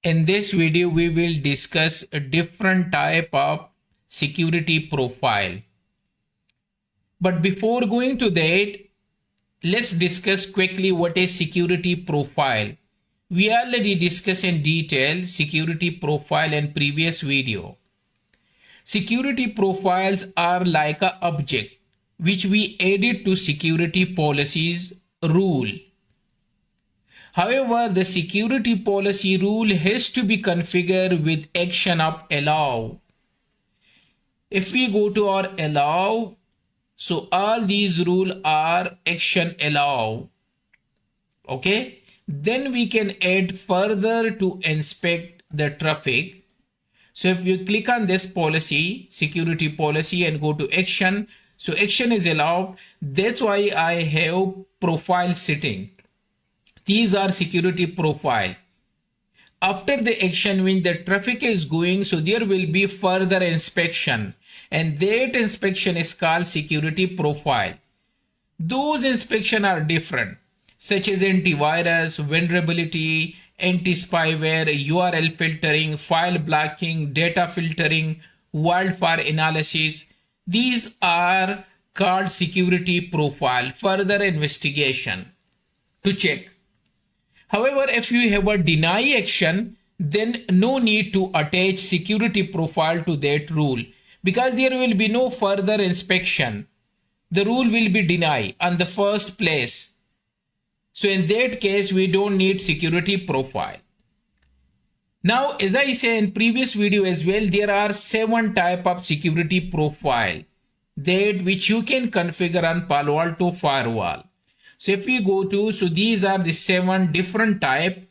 In this video, we will discuss a different type of security profile. But before going to that, let's discuss quickly what is security profile. We already discussed in detail security profile in previous video. Security profiles are like an object which we added to security policies rule. However, the security policy rule has to be configured with action of allow. If we go to our allow, so all these rules are action allow. Okay, then we can add further to inspect the traffic. So if you click on this policy, security policy, and go to action, so action is allowed. That's why I have profile setting. These are security profile. After the action, when the traffic is going, so there will be further inspection, and that inspection is called security profile. Those inspection are different, such as antivirus, vulnerability, anti-spyware, URL filtering, file blocking, data filtering, wildfire analysis. These are called security profile. Further investigation to check. However, if you have a deny action, then no need to attach security profile to that rule, because there will be no further inspection. The rule will be deny on the first place. So in that case, we don't need security profile. Now, as I said in previous video as well, there are 7 type of security profile that which you can configure on Palo Alto firewall. So if we go to, so these are the 7 different type,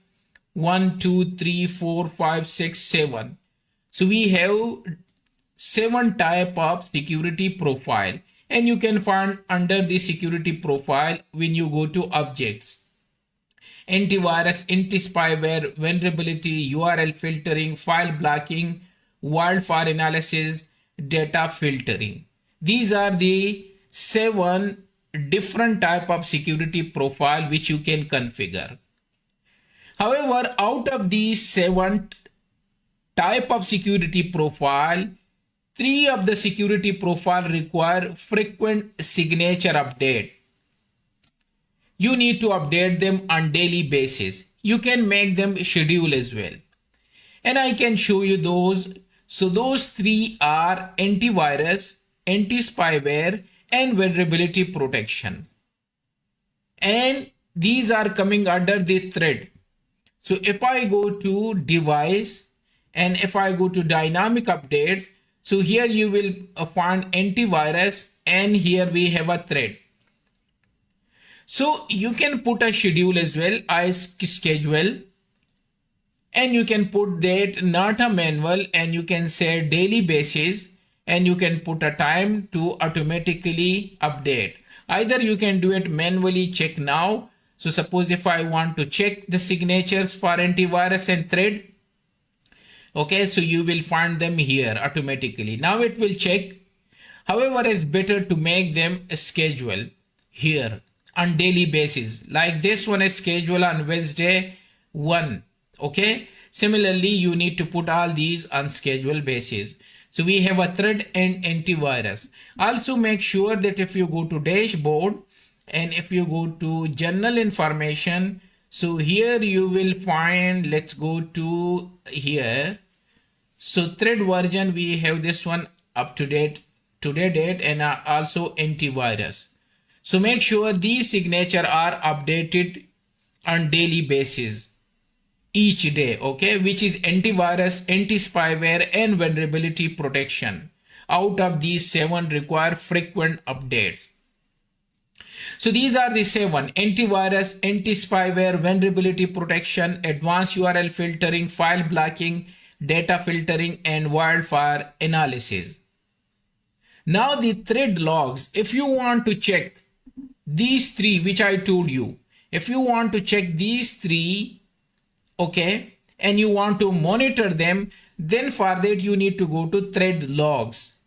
1, 2, 3, 4, 5, 6, 7. So we have 7 type of security profile, and you can find under the security profile when you go to objects. Antivirus, anti-spyware, vulnerability, URL filtering, file blocking, wildfire analysis, data filtering. These are the 7 different type of security profile which you can configure. However, out of these 7 type of security profile, 3 of the security profile require frequent signature update. You need to update them on daily basis. You can make them schedule as well, and I can show you those. So those 3 are antivirus, anti-spyware, and vulnerability protection, and these are coming under the thread. So if I go to device and if I go to dynamic updates, so here you will find antivirus, and here we have a thread. So you can put a schedule as well, as schedule, and you can put that not a manual, and you can say daily basis, and you can put a time to automatically update. Either you can do it manually, check now. So suppose if I want to check the signatures for antivirus and thread, okay, so you will find them here automatically. Now it will check. However, it's better to make them a schedule here on daily basis. Like this one is schedule on Wednesday 1. Okay. Similarly, you need to put all these on schedule basis. So we have a thread and antivirus. Also make sure that if you go to dashboard and if you go to general information, so here you will find, let's go to here. So thread version, we have this one up to date, today date, and also antivirus. So make sure these signature are updated on daily basis each day, okay, which is antivirus, anti-spyware, and vulnerability protection. Out of these 7 require frequent updates. So these are the 7: antivirus, anti-spyware, vulnerability protection, advanced URL filtering, file blocking, data filtering, and wildfire analysis. Now the thread logs, if you want to check these 3 which I told you, if you want to check these 3, okay, and you want to monitor them, then for that you need to go to thread logs.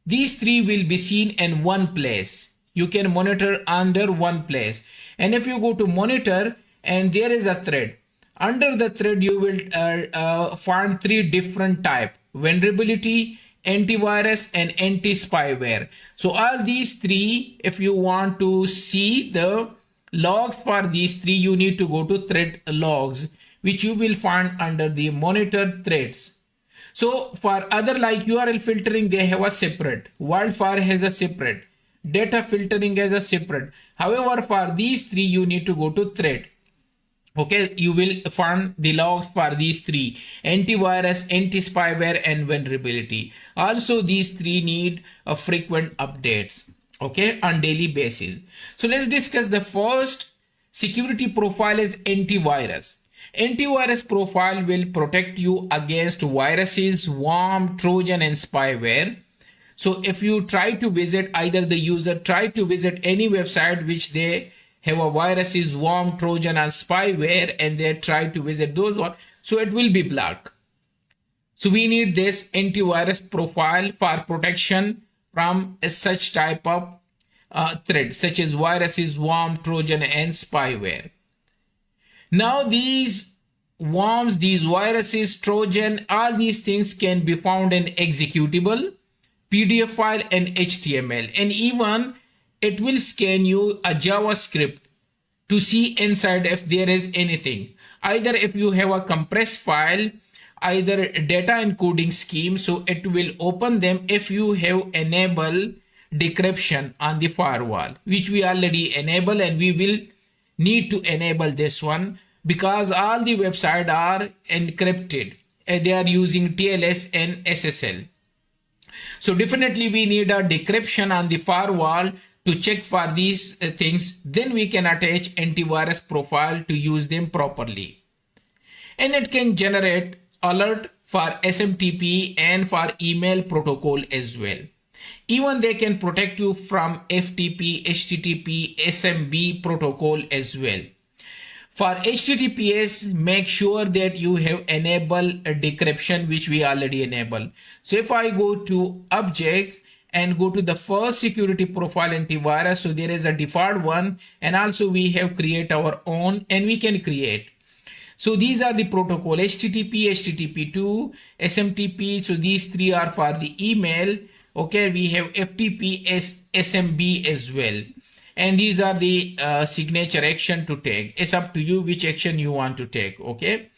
These 3 will be seen in one place. You can monitor under one place. And if you go to monitor and there is a thread, Under the thread, you will find three different type: vulnerability, antivirus, and anti-spyware. So all these three, if you want to see the logs for these three, you need to go to thread logs, which you will find under the monitor threads. So for other like URL filtering, they have a separate. Wildfire has a separate. Data filtering has a separate. However, for these three, you need to go to thread. Okay, you will find the logs for these three: antivirus, anti-spyware, and vulnerability. Also, these three need a frequent updates, okay, on daily basis. So let's discuss the first security profile is antivirus. Antivirus profile will protect you against viruses, worm, trojan, and spyware. So if you try to visit, either the user try to visit any website which they have a viruses, worm, trojan, and spyware, and they try to visit those one, so it will be blocked. So we need this antivirus profile for protection from such type of threats such as viruses, worm, trojan, and spyware. Now these worms, these viruses, trojan, all these things can be found in executable, PDF file, and HTML, and even it will scan you a JavaScript to see inside if there is anything. Either if you have a compressed file, either data encoding scheme, so it will open them if you have enable decryption on the firewall, which we already enable, and we will need to enable this one because all the websites are encrypted. They are using TLS and SSL. So definitely we need a decryption on the firewall to check for these things. Then we can attach antivirus profile to use them properly. And it can generate alert for SMTP and for email protocol as well. Even they can protect you from FTP, HTTP, SMB protocol as well. For HTTPS, make sure that you have enabled a decryption, which we already enable. So if I go to objects and go to the first security profile antivirus, so there is a default one, and also we have create our own, and we can create. So these are the protocol: HTTP, HTTP2, SMTP. So these three are for the email. Okay, we have FTP, SMB as well. And these are the signature action to take. It's up to you which action you want to take. Okay,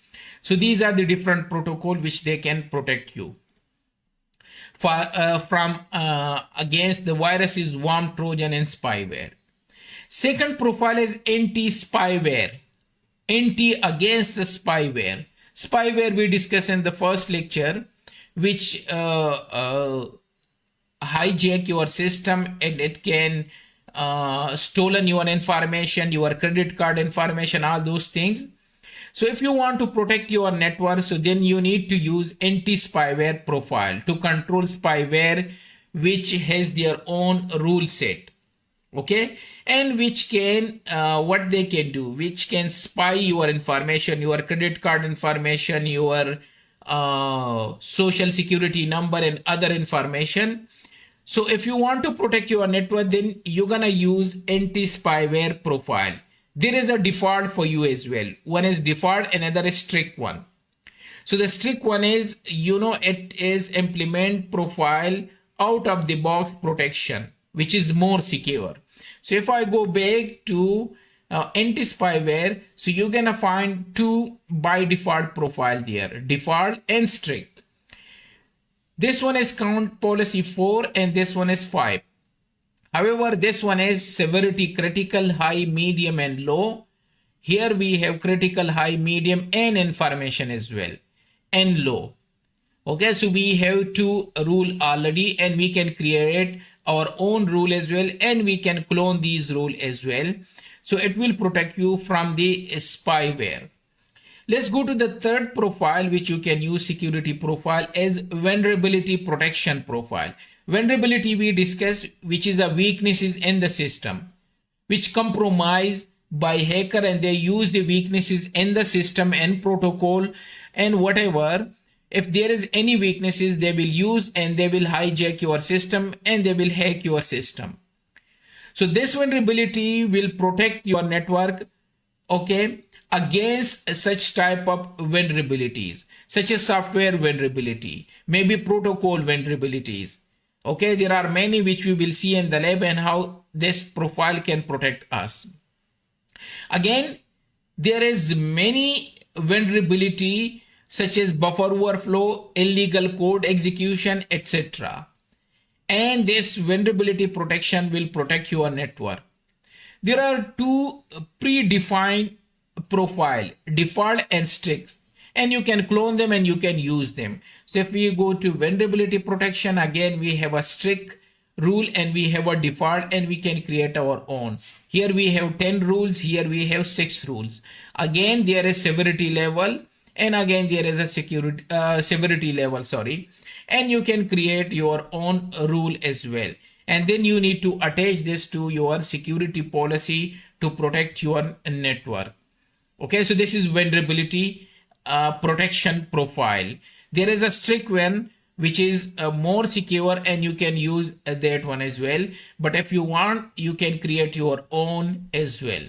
so these are the different protocol which they can protect you for from against the viruses, worm, trojan, and spyware. Second profile is anti-spyware. Anti against the spyware. Spyware we discussed in the first lecture, which hijack your system, and it can stolen your information, your credit card information, all those things. So if you want to protect your network, so then you need to use anti-spyware profile to control spyware which has their own rule set. Okay, and which can what they can do, which can spy your information, your credit card information, your social security number, and other information. So if you want to protect your network, then you're gonna use anti-spyware profile. There is a default for you as well. One is default, another is strict one. So the strict one is, it is implement profile out of the box protection, which is more secure. So if I go back to anti-spyware, so you're gonna find two by default profile there, default and strict. This one is count policy 4 and this one is 5. However, this one is severity critical, high, medium, and low. Here we have critical, high, medium, and information as well, and low. Okay, so we have two rule already, and we can create our own rule as well, and we can clone these rule as well. So it will protect you from the spyware. Let's go to the third profile which you can use security profile as vulnerability protection profile. Vulnerability we discussed, which is the weaknesses in the system which compromise by hacker, and they use the weaknesses in the system and protocol and whatever. If there is any weaknesses, they will use and they will hijack your system and they will hack your system. So this vulnerability will protect your network, okay, against such type of vulnerabilities, such as software vulnerability, maybe protocol vulnerabilities. Okay, there are many which we will see in the lab and how this profile can protect us. Again, there is many vulnerability such as buffer overflow, illegal code execution, etc. And this vulnerability protection will protect your network. There are two predefined profile, default and strict, and you can clone them and you can use them. So if we go to vulnerability protection, again we have a strict rule and we have a default and we can create our own. Here we have 10 rules, here we have 6 rules. Again there is severity level and again there is a severity level, sorry, and you can create your own rule as well. And then you need to attach this to your security policy to protect your network. Okay, so this is vulnerability protection profile. There is a strict one which is more secure and you can use that one as well. But if you want, you can create your own as well.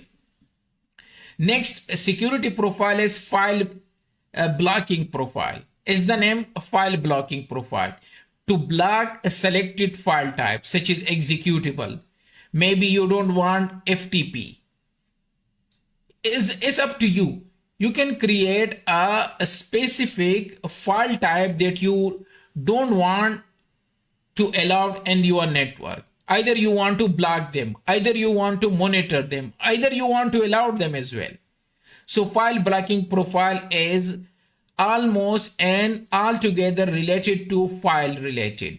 Next, security profile is file blocking profile. Is the name file blocking profile. To block a selected file type such as executable. Maybe you don't want FTP. It's up to you. You can create a specific file type that you don't want to allow in your network. Either you want to block them, either you want to monitor them, either you want to allow them as well. So file blocking profile is almost and altogether related to file related.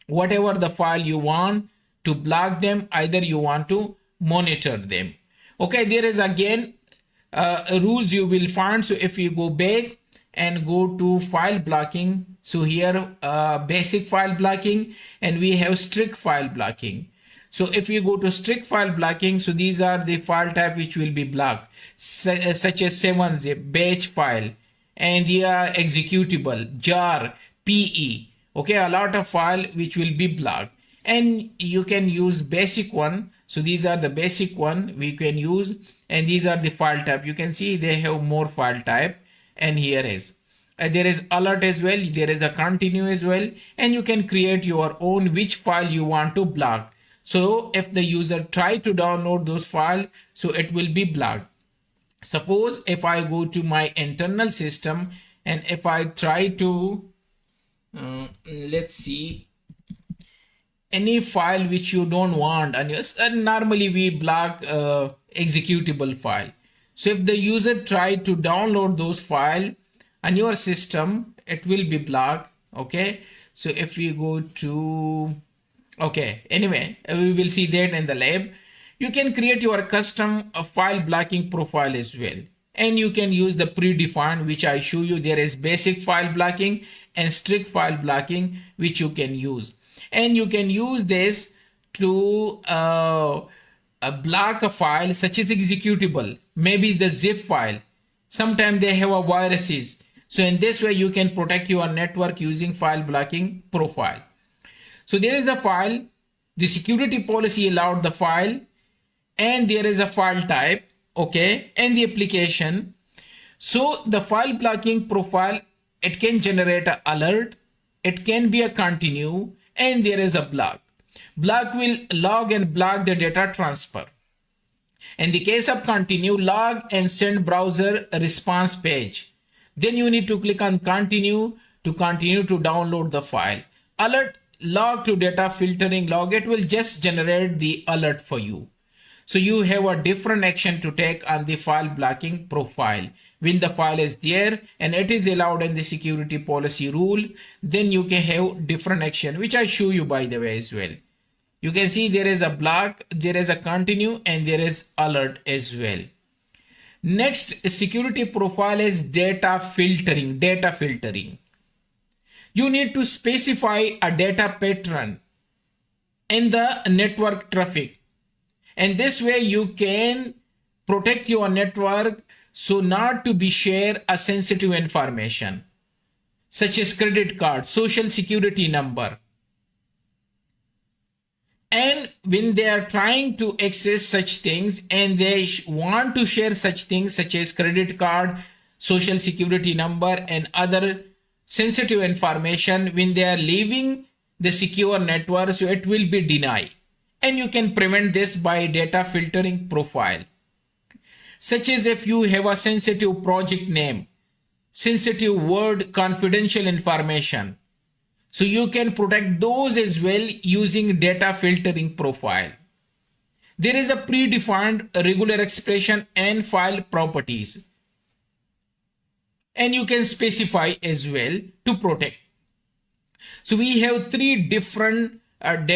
Whatever the file you want to block them, either you want to monitor them. Okay, there is again rules you will find. So if you go back and go to file blocking, so here basic file blocking and we have strict file blocking. So if you go to strict file blocking, so these are the file type which will be blocked, such as 7-zip, batch file, and the executable, jar, PE. Okay, a lot of file which will be blocked, and you can use basic one. So these are the basic one we can use, and these are the file type. You can see they have more file type, and here is there is alert as well, there is a continue as well, and you can create your own which file you want to block. So if the user try to download those files, so it will be blocked. Suppose if I go to my internal system and if I try to let's see any file which you don't want, and normally we block executable file. So if the user try to download those files on your system, it will be blocked. Okay, so if we go to, okay, anyway, we will see that in the lab. You can create your custom file blocking profile as well, and you can use the predefined which I show you. There is basic file blocking and strict file blocking which you can use, and you can use this to block a file such as executable, maybe the zip file. Sometimes they have a viruses, so in this way you can protect your network using file blocking profile. So there is a file, the security policy allowed the file, and there is a file type, okay, and the application. So the file blocking profile, it can generate an alert, it can be a continue, and there is a block. Block will log and block the data transfer. In the case of continue, log and send browser response page. Then you need to click on continue to continue to download the file. Alert, log to data filtering log, it will just generate the alert for you. So you have a different action to take on the file blocking profile. When the file is there and it is allowed in the security policy rule, then you can have different action, which I show you by the way as well. You can see there is a block, there is a continue, and there is alert as well. Next security profile is data filtering. Data filtering. You need to specify a data pattern in the network traffic. And this way you can protect your network so not to be share a sensitive information such as credit card, social security number, And when they are trying to access such things and they want to share such things such as credit card, social security number, and other sensitive information, when they are leaving the secure network, so it will be denied. And you can prevent this by data filtering profile. Such as if you have a sensitive project name, sensitive word, confidential information, so you can protect those as well using data filtering profile. There is a predefined regular expression and file properties, and you can specify as well to protect. So we have three different what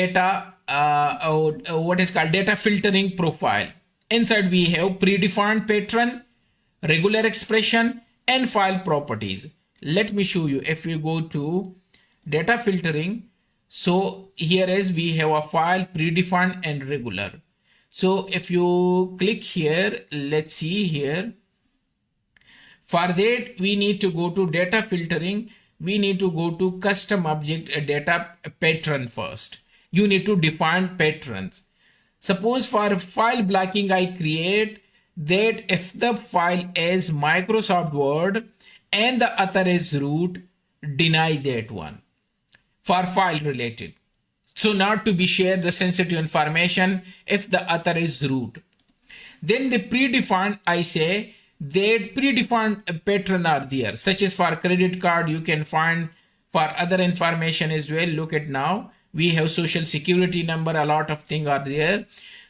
is called data filtering profile. Inside we have predefined pattern, regular expression, and file properties. Let me show you. If you go to data filtering, so here is we have a file, predefined and regular. So if you click here, let's see here. For that we need to go to data filtering. We need to go to custom object data pattern first. You need to define patterns. Suppose for file blocking I create that if the file is Microsoft Word and the author is root, deny that one for file related. So not to be shared the sensitive information if the author is root. Then the predefined, I say that predefined pattern are there, such as for credit card you can find for other information as well. Look at now, we have social security number, a lot of things are there.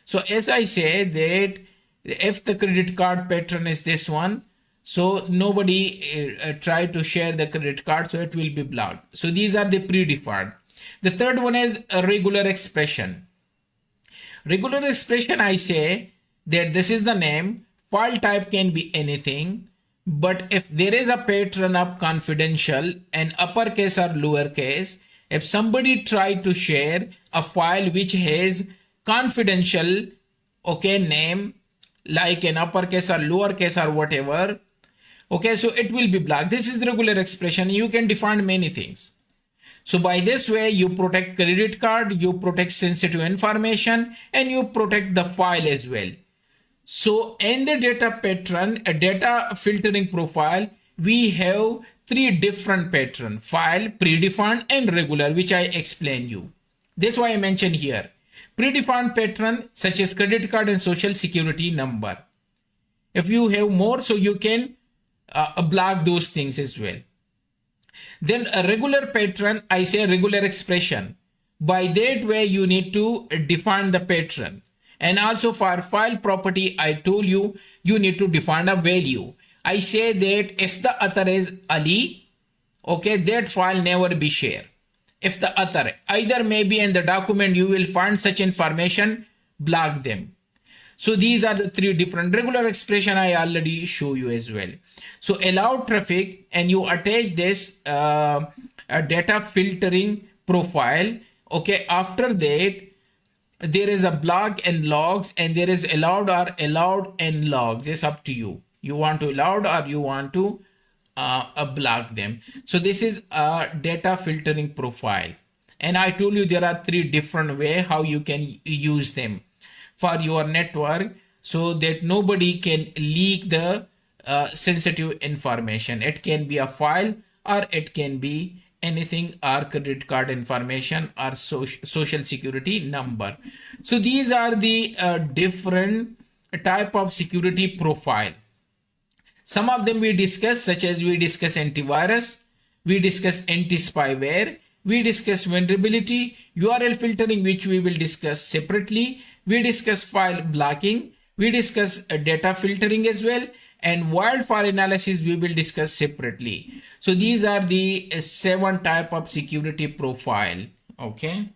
So as I say that if the credit card pattern is this one, so nobody try to share the credit card, so it will be blocked. So these are the predefined. The third one is a regular expression. Regular expression, I say that this is the name, file type can be anything, but if there is a pattern of confidential and uppercase or lowercase, if somebody try to share a file which has confidential, okay, name like an uppercase or lowercase or whatever, okay, so it will be blocked. This is regular expression. You can define many things. So by this way you protect credit card, you protect sensitive information, and you protect the file as well. So in the data pattern, a data filtering profile, we have three different pattern: file, predefined, and regular, which I explain you. That's why I mentioned here. Predefined pattern such as credit card and social security number. If you have more, so you can block those things as well. Then a regular pattern, I say regular expression. By that way you need to define the pattern. And also for file property, I told you, you need to define a value. I say that if the author is Ali, okay, that file never be shared. If the author, either maybe in the document you will find such information, block them. So these are the three different regular expression I already show you as well. So allow traffic, and you attach this data filtering profile. Okay, after that there is a block and logs, and there is allowed or allowed and logs. It's up to you. You want to allowed or you want to block them. So this is a data filtering profile, and I told you there are three different ways how you can use them for your network, so that nobody can leak the sensitive information. It can be a file, or it can be anything, or credit card information, or social security number. So these are the different type of security profile. Some of them we discuss, such as we discuss antivirus, we discuss anti-spyware, we discuss vulnerability, URL filtering, which we will discuss separately, we discuss file blocking, we discuss data filtering as well, and wildfire analysis we will discuss separately. So these are the 7 type of security profile. Okay.